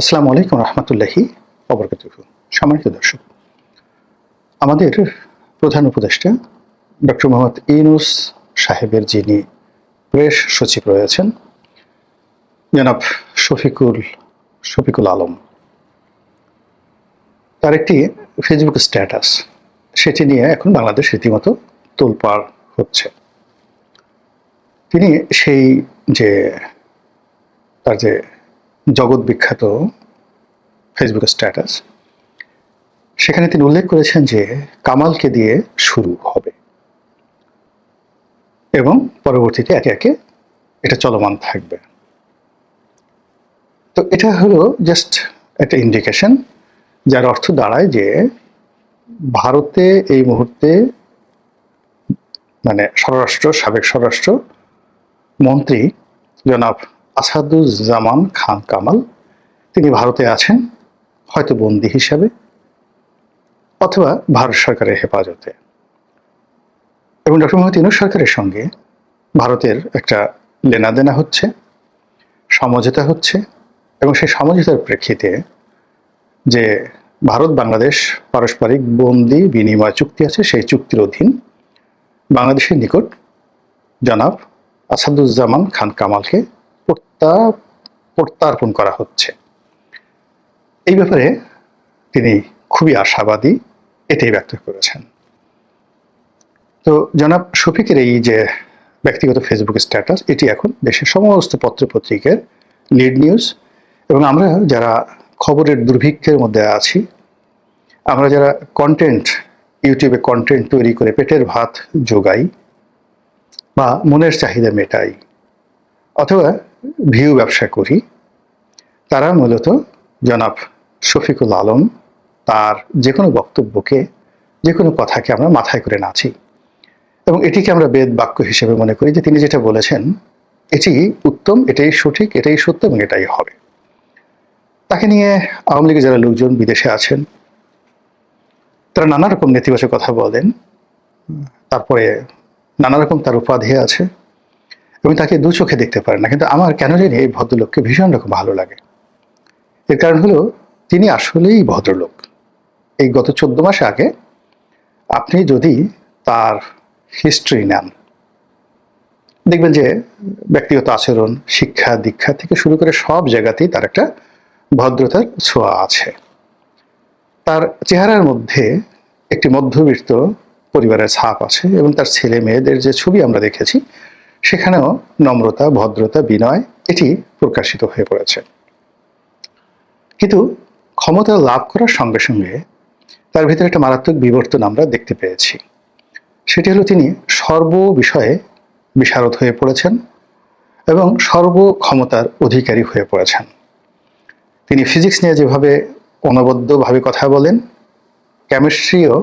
আসসালামু আলাইকুম রহমতুল্লাহি ওবরকাতুহু। সম্মানিত দর্শক, আমাদের প্রধান উপদেষ্টা ডক্টর মোহাম্মদ ইউনূস সাহেবের যিনি প্রেস সচিব রয়েছেন, জনাব শফিকুল আলম, তার একটি ফেসবুক স্ট্যাটাস, সেটি নিয়ে এখন বাংলাদেশ রীতিমতো তোলপাড় হচ্ছে। তিনি সেই যে তার যে জগৎ বিখ্যাত ফেসবুক স্ট্যাটাস, সেখানে তিনি উল্লেখ করেছেন যে কামালকে দিয়ে শুরু হবে এবং পরবর্তীতে একে একে এটা চলমান থাকবে। তো এটা হলো জাস্ট একটা ইন্ডিকেশন, যার অর্থ দাঁড়ায় যে ভারতে এই মুহূর্তে সাবেক স্বরাষ্ট্র মন্ত্রী জনাব আসাদুজ্জামান খান কামাল, তিনি ভারতে আছেন, হয়তো বন্দী হিসাবে অথবা ভারত সরকারের হেফাজতে। এবং ডক্টর মোহাম্মদ ইউনূস সরকারের সঙ্গে ভারতের একটা লেনাদেনা হচ্ছে, সমঝোতা হচ্ছে, এবং সেই সমঝোতার প্রেক্ষিতে যে ভারত বাংলাদেশ পারস্পরিক বন্দি বিনিময় চুক্তি আছে, সেই চুক্তির অধীন বাংলাদেশের নিকট জনাব আসাদুজ্জামান খান কামালকে প্রত্যার্পণ করা হচ্ছে। এই ব্যাপারে তিনি খুবই আশাবাদী, এটাই ব্যক্ত করেছেন। তো জনাব শফিকের এই যে ব্যক্তিগত ফেসবুক স্ট্যাটাস, এটি এখন দেশের সমস্ত পত্রপত্রিকার লিড নিউজ। এবং আমরা যারা খবরের দুর্ভিক্ষের মধ্যে আছি, আমরা যারা ইউটিউবে কন্টেন্ট তৈরি করে পেটের ভাত জোগাই বা মনের চাহিদা মেটাই অথবা ভিউ ব্যবসা করি, তারা মূলত জনাব শফিকুল আলম তার যে কোনো বক্তব্যকে, যে কোনো কথাকে আমরা মাথায় করে নাচি এবং এটিকে আমরা বেদ বাক্য হিসেবে মনে করি যে তিনি যেটা বলেছেন এটি উত্তম, এটাই সঠিক, এটাই সত্য এবং এটাই হবে। তাকে নিয়ে আওয়ামী লীগের যারা লোকজন বিদেশে আছেন, তারা নানা রকম নেতিবাচক কথা বলেন, তারপরে নানা রকম তার উপাধি আছে এবং তাকে দু চোখে দেখতে পারে না। কিন্তু আমার কেন জানি এই ভদ্রলোককে ভীষণ রকম ভালো লাগে। এর কারণ হলো তিনি আসলেই ভদ্রলোক। এই গত 14 মাস আগে আপনি যদি তার হিস্ট্রি নেন, দেখবেন যে ব্যক্তিগত আচরণ, শিক্ষা দীক্ষা থেকে শুরু করে সব জায়গাতেই তার একটা ভদ্রতার ছোঁয়া আছে। তার চেহারার মধ্যে একটি মধ্যবিত্ত পরিবারের ছাপ আছে এবং তার ছেলে মেয়েদের যে ছবি আমরা দেখেছি, সেখানেও নম্রতা, ভদ্রতা, বিনয় এটি প্রকাশিত হয়ে পড়েছে। কিন্তু ক্ষমতা লাভ করার সঙ্গে সঙ্গে তার ভিতরে একটা মারাত্মক বিবর্তন আমরা দেখতে পেয়েছি। সেটি হলো তিনি সর্ব বিষয়ে বিশারদ হয়ে পড়েছেন এবং সর্বক্ষমতার অধিকারী হয়ে পড়েছেন। তিনি ফিজিক্স নিয়ে যেভাবে অনবদ্যভাবে কথা বলেন, কেমিস্ট্রিও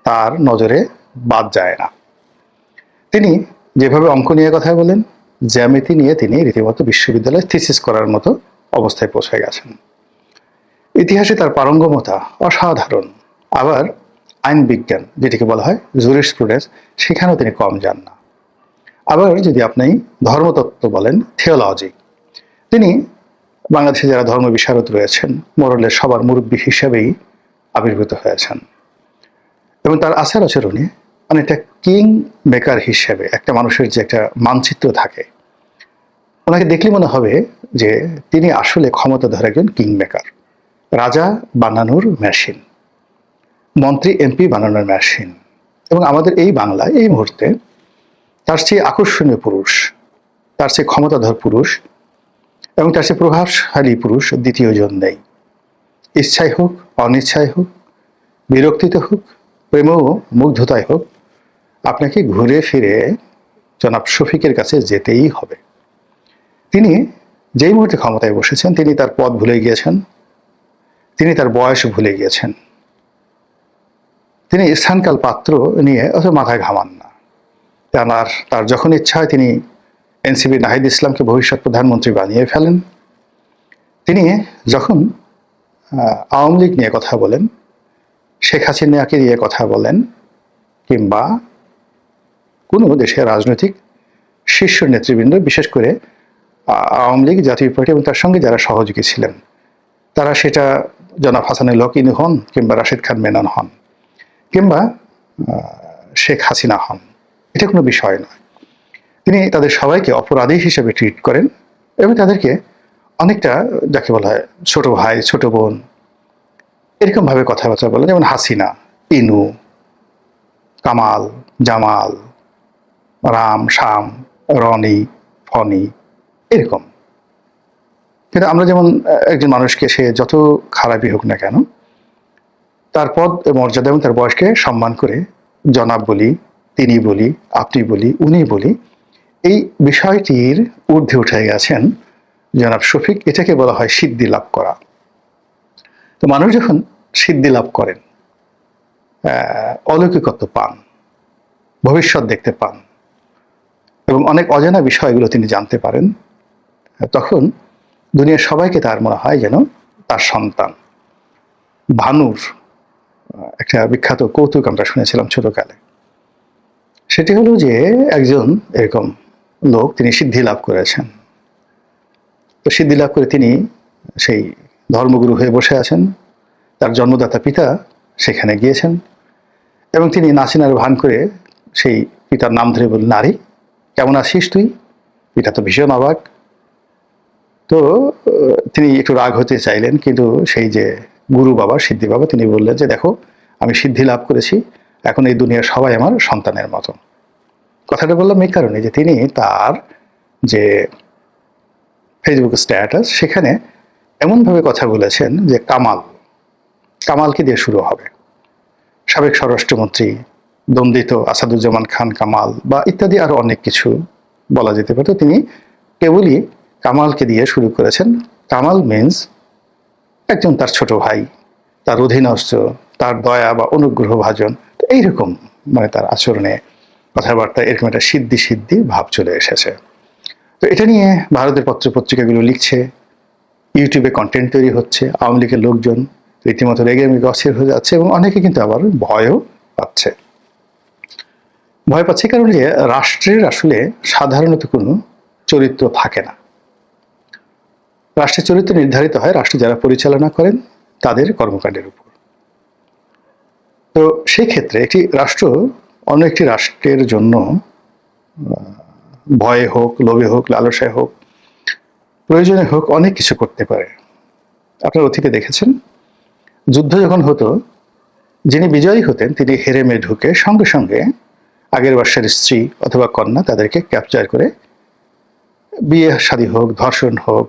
তার নজরে বাদ যায় না। তিনি যেভাবে অঙ্ক নিয়ে কথা বলেন, জ্যামিতি নিয়ে তিনি রীতিমতো বিশ্ববিদ্যালয়ে থিসিস করার মতো অবস্থায় পৌঁছে গেছেন। ইতিহাসে তার পারঙ্গমতা অসাধারণ। আবার আইন বিজ্ঞান, যেটিকে বলা হয় জুরিসপ্রুডেন্স, সেখানেও তিনি কম যান না। আবার যদি আপনি ধর্মতত্ত্ব বলেন, থিওলজি, তিনি বাংলাদেশে যারা ধর্ম বিশারদ রয়েছেন, মোরালের সবার মুরব্বী হিসেবেই আবির্ভূত হয়েছেন এবং তার আচার আচরণে অনেকটা কিং মেকার হিসেবে একটা মানুষের যে একটা মানচিত্র থাকে, ওনাকে দেখলে মনে হবে যে তিনি আসলে ক্ষমতাধর একজন কিং মেকার, রাজা বানানোর মেশিন, মন্ত্রী এমপি বানানোর মেশিন। এবং আমাদের এই বাংলায় এই মুহূর্তে তার চেয়ে আকর্ষণীয় পুরুষ, তার চেয়ে ক্ষমতাধর পুরুষ এবং তার চেয়ে প্রভাবশালী পুরুষ দ্বিতীয় জন নেই। ইচ্ছাই হোক, অনিচ্ছাই হোক, বিরক্তিতে হোক, প্রেম ও মুগ্ধতায় হোক, আপনাকে ঘুরে ফিরে জনাব শফিকের কাছে যেতেই হবে। তিনি যেই মুহূর্তে ক্ষমতায় বসেছেন, তিনি তার পদ ভুলে গিয়েছেন, তিনি তার বয়স ভুলে গিয়েছেন, তিনি স্থানকাল পাত্র নিয়ে অত মাথায় ঘামান না। তার যখন ইচ্ছা হয় তিনি এনসিপি নাহিদ ইসলামকে ভবিষ্যৎ প্রধানমন্ত্রী বানিয়ে ফেলেন। তিনি যখন আওয়ামী লীগ নিয়ে কথা বলেন, শেখ হাসিনাকে নিয়ে কথা বলেন, কিংবা কোনো দেশের রাজনৈতিক শীর্ষ নেতৃবৃন্দ, বিশেষ করে আওয়ামী লীগ, জাতীয় পার্টি এবং তার সঙ্গে যারা সহযোগী ছিলেন, তারা সেটা জনাব হাসানুল হক ইনু হন, কিংবা রাশেদ খান মেনন হন, কিংবা শেখ হাসিনা হন, এটা কোনো বিষয় নয়। তিনি তাদের সবাইকে অপরাধী হিসেবে ট্রিট করেন এবং তাদেরকে অনেকটা যাকে বলা হয় ছোট ভাই ছোট বোন এরকমভাবে কথাবার্তা বলেন। যেমন হাসিনা, ইনু, কামাল, জামাল, রাম, শাম, রনি, ফনি, এরকম। কিন্তু আমরা যেমন একজন মানুষকে সে যত খারাপই হোক না কেন, তার পদ মর্যাদা এবং তার বয়সকে সম্মান করে জনাব বলি, তিনি বলি, আপনি বলি, উনি বলি, এই বিষয়টির ঊর্ধ্বে উঠে গেছেন জনাব শফিক। এটাকে বলা হয় সিদ্ধি লাভ করা। তো মানুষ যখন সিদ্ধি লাভ করেন, অলৌকিকত্ব পান, ভবিষ্যৎ দেখতে পান এবং অনেক অজানা বিষয়গুলো তিনি জানতে পারেন, তখন দুনিয়ার সবাইকে তার মনে হয় যেন তার সন্তান। ভানুর একটা বিখ্যাত কৌতুক আমরা শুনেছিলাম ছোটকালে। সেটি হলো যে একজন এরকম লোক, তিনি সিদ্ধি লাভ করেছেন। তো সিদ্ধি লাভ করে তিনি সেই ধর্মগুরু হয়ে বসে আছেন। তার জন্মদাতা পিতা সেখানে গিয়েছেন এবং তিনি নাচিনার ভান করে সেই পিতার নাম ধরে বললেন, নারী কেমন আছিস তুই? পিতা তো ভীষণ অবাক। তো তিনি একটু রাগ হতে চাইলেন, কিন্তু সেই যে গুরু বাবা, সিদ্ধি বাবা, তিনি বললেন যে দেখো, আমি সিদ্ধি লাভ করেছি, এখন এই দুনিয়ার সবাই আমার সন্তানের মতো। কথাটা বললাম এই কারণে যে তিনি তার যে ফেসবুক স্ট্যাটাস, সেখানে এমনভাবে কথা বলেছেন যে কামালকে দিয়ে শুরু হবে। সাবেক স্বরাষ্ট্রমন্ত্রী, দ্বন্দ্বিত আসাদুজ্জামান খান কামাল বা ইত্যাদি আরো অনেক কিছু বলা যেতে পারত। তিনি কেবলই কামালকে দিয়ে শুরু করেছেন। কামাল মিন্স একজন তার ছোট ভাই, তার অধীনস্থ, তার দয়া বা অনুগ্রহ ভাজন। এইরকম মানে তার আচরণে, কথাবার্তায় এরকম একটা সিদ্ধি সিদ্ধি ভাব চলে এসেছে। তো এটা নিয়ে ভারতের পত্রপত্রিকাগুলো লিখছে, ইউটিউবে কন্টেন্ট তৈরি হচ্ছে, আওয়ামী লীগের লোকজন রীতিমতো রেগে মেগে অস্থির হয়ে যাচ্ছে এবং অনেকে কিন্তু আবার ভয়ও পাচ্ছে। ভয় পাচ্ছে কারণ যে রাষ্ট্রের আসলে সাধারণত কোনো চরিত্র থাকে না। রাষ্ট্রের চরিত্র নির্ধারিত হয় রাষ্ট্র যারা পরিচালনা করেন তাদের কর্মকাণ্ডের উপর। তো সেই ক্ষেত্রে একটি রাষ্ট্র অন্য একটি রাষ্ট্রের জন্য ভয়ে হোক, লোভে হোক, লালসায় হোক, প্রয়োজনে হোক, অনেক কিছু করতে পারে। আপনারা অতীতে দেখেছেন, যুদ্ধ যখন হতো, যিনি বিজয়ী হতেন তিনি হেরেমে ঢুকে সঙ্গে সঙ্গে আগের বর্ষের স্ত্রী অথবা কন্যা তাদেরকে ক্যাপচার করে বিয়ে শাদী হোক, ধর্ষণ হোক,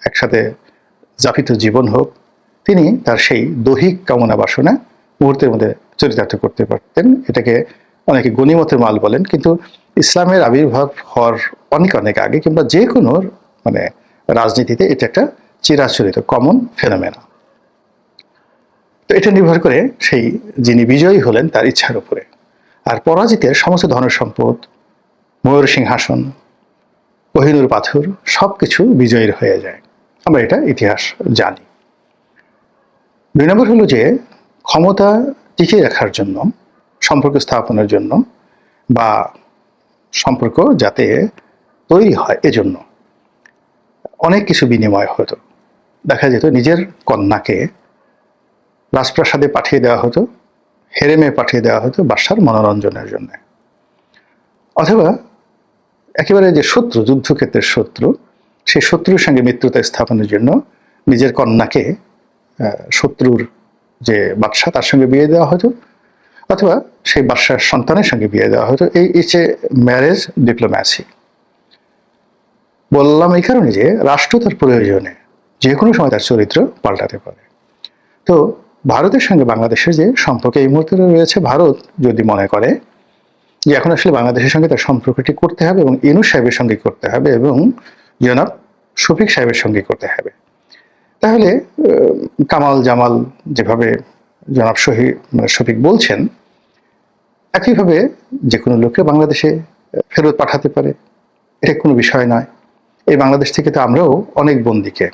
একসাথে যাপিত জীবন হোক, তিনি তার সেই দৈহিক কামনা বাসনা মুহূর্তের মধ্যে চরিতার্থ করতে পারতেন। এটাকে অনেকে গনিমতের মাল বলেন, কিন্তু ইসলামের আবির্ভাব হওয়ার অনেক অনেক আগে কিংবা যে কোনো মানে রাজনীতিতে এটা একটা চিরাচরিত কমন ফেনোমেনা। তো এটা নির্ভর করে সেই যিনি বিজয়ী হলেন তার ইচ্ছার উপরে। আর পরাজিতের সমস্ত ধন সম্পদ, ময়ূর সিংহাসন, কোহিনূর পাথর সবকিছু বিজয়ীর হয়ে যায়। আমরা এটা ইতিহাস জানি। 2 নম্বর হলো যে ক্ষমতা টিকিয়ে রাখার জন্য, সম্পর্ক স্থাপনের জন্য বা সম্পর্ক যাতে তৈরি হয় এজন্য অনেক কিছু বিনিময় হতো। দেখা যেত নিজের কন্যাকে রাজপ্রাসাদে পাঠিয়ে দেওয়া হতো, হেরেমে পাঠিয়ে দেওয়া হতো বাদশার মনোরঞ্জনের জন্য। অথবা একেবারে যে শত্রু, যুদ্ধক্ষেত্রের শত্রু, সেই শত্রুর সঙ্গে মিত্রতা স্থাপনের জন্য নিজের কন্যাকে শত্রুর যে বাদশা তার সঙ্গে বিয়ে দেওয়া হতো, অথবা সেই বাদশার সন্তানের সঙ্গে বিয়ে দেওয়া হতো। এই যে ম্যারেজ ডিপ্লোম্যাসি। বললাম এই কারণে যে রাষ্ট্র তার প্রয়োজনে যে কোনো সময় তার চরিত্র পাল্টাতে পারে। তো ভারতের সঙ্গে বাংলাদেশের যে সম্পর্ক এই মুহূর্তে রয়েছে, ভারত যদি মনে করে যে এখন আসলে বাংলাদেশের সঙ্গে তার সম্পর্কটি করতে হবে এবং ইউনূস সাহেবের সঙ্গে করতে হবে এবং জনাব শফিক সাহেবের সঙ্গে করতে হবে, তাহলে কামাল জামাল যেভাবে জনাব শফিক বলছেন, একইভাবে যে কোনো লোককে বাংলাদেশে ফেরত পাঠাতে পারে। এটা কোনো বিষয় নয়। এই বাংলাদেশ থেকে তো আমরাও অনেক বন্দীকে,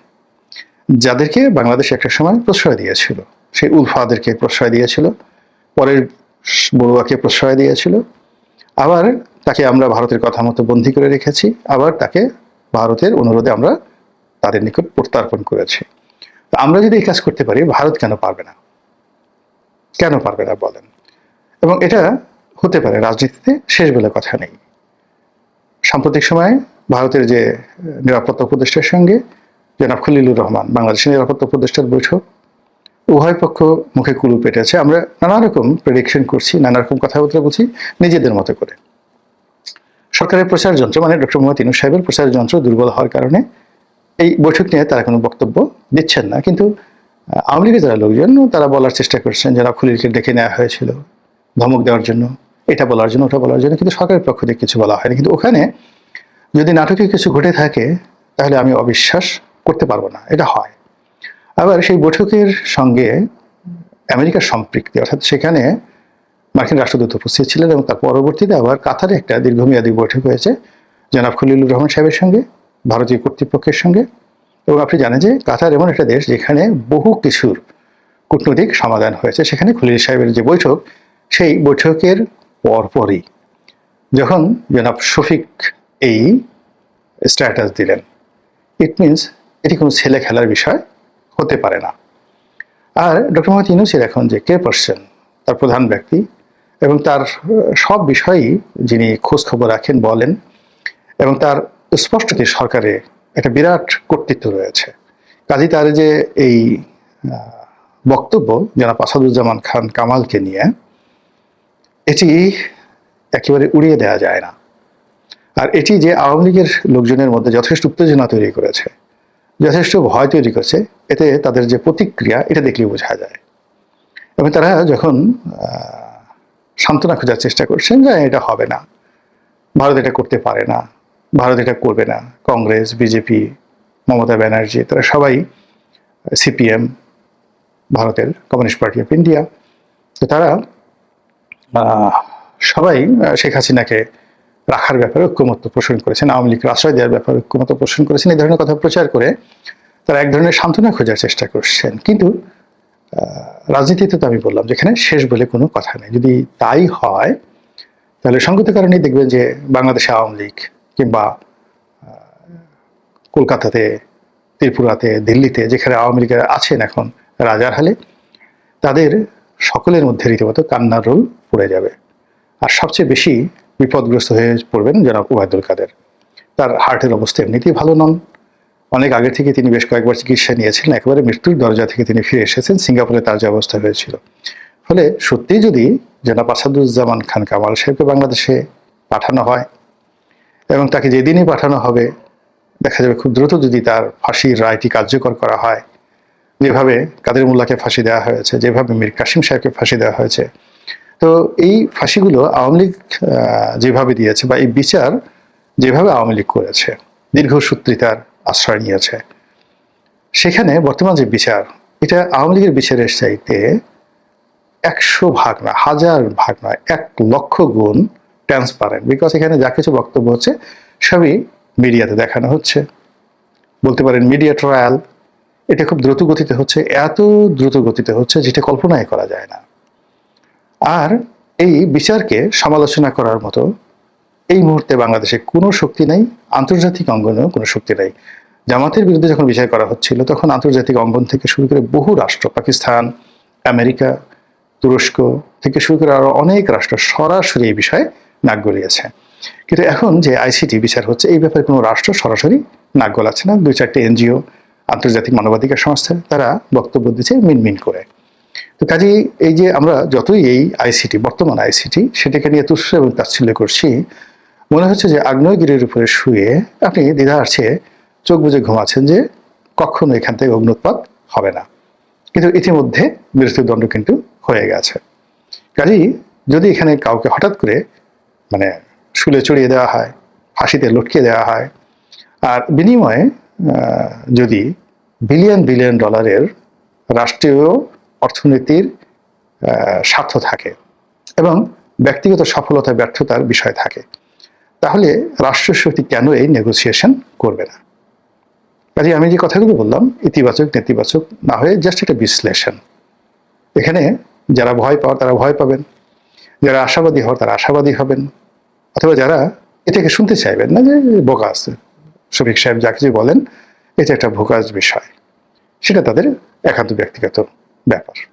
যাদেরকে বাংলাদেশ একটা সময় প্রশ্রয় দিয়েছিল, সেই উলফাদেরকে প্রশ্রয় দিয়েছিল, পরের বড়ুয়াকে প্রশ্রয় দিয়েছিল, আবার তাকে আমরা ভারতের কথা মতো বন্দী করে রেখেছি, আবার তাকে ভারতের অনুরোধে আমরা তাদের নিকট প্রত্যার্পণ করেছি। তো আমরা যদি এই কাজ করতে পারি, ভারত কেন পারবে না? কেন পারবে না বলেন? এবং এটা হতে পারে, রাজনীতিতে শেষ বলে কথা নেই। সাম্প্রতিক সময়ে ভারতের যে নিরাপত্তা উপদেষ্টার সঙ্গে জনাব খলিলুর রহমান, বাংলাদেশের নিরাপত্তা উপদেষ্টার বৈঠক, উভয় পক্ষ মুখে কুলু পেটেছে। আমরা নানা রকম প্রেডিকশন করছি, নানা রকম কথাবার্তা বলছি নিজেদের মতো করে। সরকারের প্রচার যন্ত্র, মানে ডক্টর মোহাম্মদ ইউনূস সাহেবের প্রচার যন্ত্র দুর্বল হওয়ার কারণে এই বৈঠক নিয়ে তারা কোনো বক্তব্য দিচ্ছেন না। কিন্তু আওয়ামী লীগের যারা লোকজন, তারা বলার চেষ্টা করছেন যারা খলিলকে ডেকে নেওয়া হয়েছিল ধমক দেওয়ার জন্য, এটা বলার জন্য, ওটা বলার জন্য, কিন্তু সরকারের পক্ষ থেকে কিছু বলা হয়নি। কিন্তু ওখানে যদি নাটকীয় কিছু ঘটে থাকে, তাহলে আমি অবিশ্বাস করতে পারবো না এটা হয়। আবার সেই বৈঠকের সঙ্গে আমেরিকার সম্পৃক্তি, অর্থাৎ সেখানে মার্কিন রাষ্ট্রদূত উপস্থিত ছিলেন এবং তার পরবর্তীতে আবার কাতারে একটা দীর্ঘমেয়াদী বৈঠক হয়েছে জনাব খলিলুর রহমান সাহেবের সঙ্গে, ভারতীয় কর্তৃপক্ষের সঙ্গে। এবং আপনি জানেন যে কাতার এমন একটা দেশ যেখানে বহু কিছুর কূটনৈতিক সমাধান হয়েছে। সেখানে খলিল সাহেবের যে বৈঠক, সেই বৈঠকের পরপরই যখন জনাব শফিক এই স্ট্যাটাস দিলেন, ইট মিনস এটি কোনো ছেলে খেলার বিষয় হতে পারে না। আর ডক্টর মোহাম্মদ ইউনূসের এখন যে কে পার্সন, তার প্রধান ব্যক্তি, এবং তার সব বিষয়ই যিনি খোঁজ খবর রাখেন, বলেন, এবং তার স্পষ্টতই সরকারে একটা বিরাট কর্তৃত্ব রয়েছে। কাজী তার যে এই বক্তব্য জনাব আসাদুজ্জামান খান কামালকে নিয়ে, এটি একেবারে উড়িয়ে দেওয়া যায় না। আর এটি যে আওয়ামী লীগের লোকজনের মধ্যে যথেষ্ট উত্তেজনা তৈরি করেছে, যথেষ্ট ভয় তৈরি করছে, এতে তাদের যে প্রতিক্রিয়া, এটা দেখলেই বোঝা যায়। এবং তারা যখন সান্ত্বনা খোঁজার চেষ্টা করছেন যে এটা হবে না, ভারত এটা করতে পারে না, ভারত এটা করবে না, কংগ্রেস, বিজেপি, মমতা ব্যানার্জি, তারা সবাই, সিপিএম, ভারতের কমিউনিস্ট পার্টি অফ ইন্ডিয়া, তো তারা সবাই শেখ হাসিনাকে রাখার ব্যাপারে ঐক্যমত্য পোষণ করেছেন, আওয়ামী লীগকে আশ্রয় দেওয়ার ব্যাপারে ঐক্যমত্য পোষণ করেছেন। এই ধরনের কথা প্রচার করে তারা এক ধরনের সান্ত্বনা খোঁজার চেষ্টা করছেন। কিন্তু রাজনীতিতে তো আমি বললাম যেখানে শেষ বলে কোনো কথা নেই। যদি তাই হয়, তাহলে সঙ্গত কারণেই দেখবেন যে বাংলাদেশে আওয়ামী লীগ, কিংবা কলকাতাতে, ত্রিপুরাতে, দিল্লিতে, যেখানে আওয়ামী লীগের আছেন এখন রাজার হালে, তাদের সকলের মধ্যে রীতিমতো কান্নার রোল পড়ে যাবে। আর সবচেয়ে বেশি বিপদগ্রস্ত হয়ে পড়বেন জনাব ওবায়দুল কাদের। তার হার্টের অবস্থা এমনিতেই ভালো নন। অনেক আগে থেকে তিনি বেশ কয়েকবার চিকিৎসা নিয়েছিলেন, একেবারে মৃত্যুর দরজা থেকে তিনি ফিরে এসেছেন। সিঙ্গাপুরে তার যে অবস্থা হয়েছিল, ফলে সত্যিই যদি জনাব আসাদুজ্জামান খান কামাল সাহেবকে বাংলাদেশে পাঠানো হয়, এবং তাকে যেদিনই পাঠানো হবে দেখা যাবে খুব দ্রুত যদি তার ফাঁসির রায়টি কার্যকর করা হয়, যেভাবে কাদের মোল্লাকে ফাঁসি দেওয়া হয়েছে, যেভাবে মীর কাসিম সাহেবকে ফাঁসি দেওয়া হয়েছে, তো এই ফাঁসিগুলো আওয়ামী লীগ যেভাবে দিয়েছে, বা এই বিচার যেভাবে আওয়ামী লীগ করেছে, দীর্ঘসূত্রিতার আশ্রয় নিয়েছে, সেখানে বর্তমান যে বিচার, এটা আওয়ামী লীগের বিচারের চাইতে 100 ভাগ না, 1000 ভাগ নয়, 1,00,000 গুণ ট্রান্সপারেন্ট। বিকজ এখানে যা কিছু বক্তব্য হচ্ছে সবই মিডিয়াতে দেখানো হচ্ছে, বলতে পারেন মিডিয়া ট্রায়াল। এটা খুব দ্রুত গতিতে হচ্ছে, এত দ্রুত গতিতে হচ্ছে যেটা কল্পনাই করা যায় না। আর এই বিচারকে সমালোচনা করার মতো এই মুহূর্তে বাংলাদেশে কোনো শক্তি নেই, আন্তর্জাতিক অঙ্গনেও কোনো শক্তি নেই। জামাতের বিরুদ্ধে যখন বিচার করা হচ্ছিল, তখন আন্তর্জাতিক অঙ্গন থেকে শুরু করে বহু রাষ্ট্র, পাকিস্তান, আমেরিকা, তুরস্ক থেকে শুরু করে আরো অনেক রাষ্ট্র সরাসরি এই বিষয়ে নাক গলিয়েছে। কিন্তু এখন যে আইসিটি বিচার হচ্ছে, এই ব্যাপারে কোনো রাষ্ট্র সরাসরি নাক গলাচ্ছে না। 2-4টে এনজিও, আন্তর্জাতিক মানবাধিকার সংস্থা, তারা বক্তব্য দিচ্ছে মিনমিন করে। তো কাজেই এই যে আমরা যতই এই আইসিটি, বর্তমান আইসিটি, সেটাকে নিয়ে তুচ্ছ এবং তাচ্ছিল্য করছি, মনে হচ্ছে যে আগ্নেয়গিরির উপরে শুয়ে আপনি দ্বিধার চেয়ে চোখ বুজে ঘুমাচ্ছেন যে কখনো এখান থেকে অগ্নুৎপাত হবে না। কিন্তু ইতিমধ্যে মৃত্যুদণ্ড কিন্তু হয়ে গেছে। কাজেই যদি এখানে কাউকে হঠাৎ করে মানে শুলে চড়িয়ে দেওয়া হয়, ফাঁসিতে লটকিয়ে দেওয়া হয়, আর বিনিময়ে যদি বিলিয়ন বিলিয়ন ডলারের রাষ্ট্রীয় অর্থনীতির স্বার্থ থাকে এবং ব্যক্তিগত সফলতা ব্যর্থতার বিষয় থাকে, তাহলে রাষ্ট্রীয় শক্তি কেন এই নেগোসিয়েশন করবে না? কাজে আমি যে কথাগুলো বললাম, ইতিবাচক নেতিবাচক না হয়ে জাস্ট একটা বিশ্লেষণ। এখানে যারা ভয় পাওয়ার তারা ভয় পাবেন, যারা আশাবাদী হওয়ার তারা আশাবাদী হবেন, অথবা যারা এটাকে শুনতে চাইবেন না যে বোকাস শফিক সাহেব যা কিছু বলেন এটা একটা ভোকাস বিষয়, সেটা তাদের একান্ত ব্যক্তিগত ব্যাপার।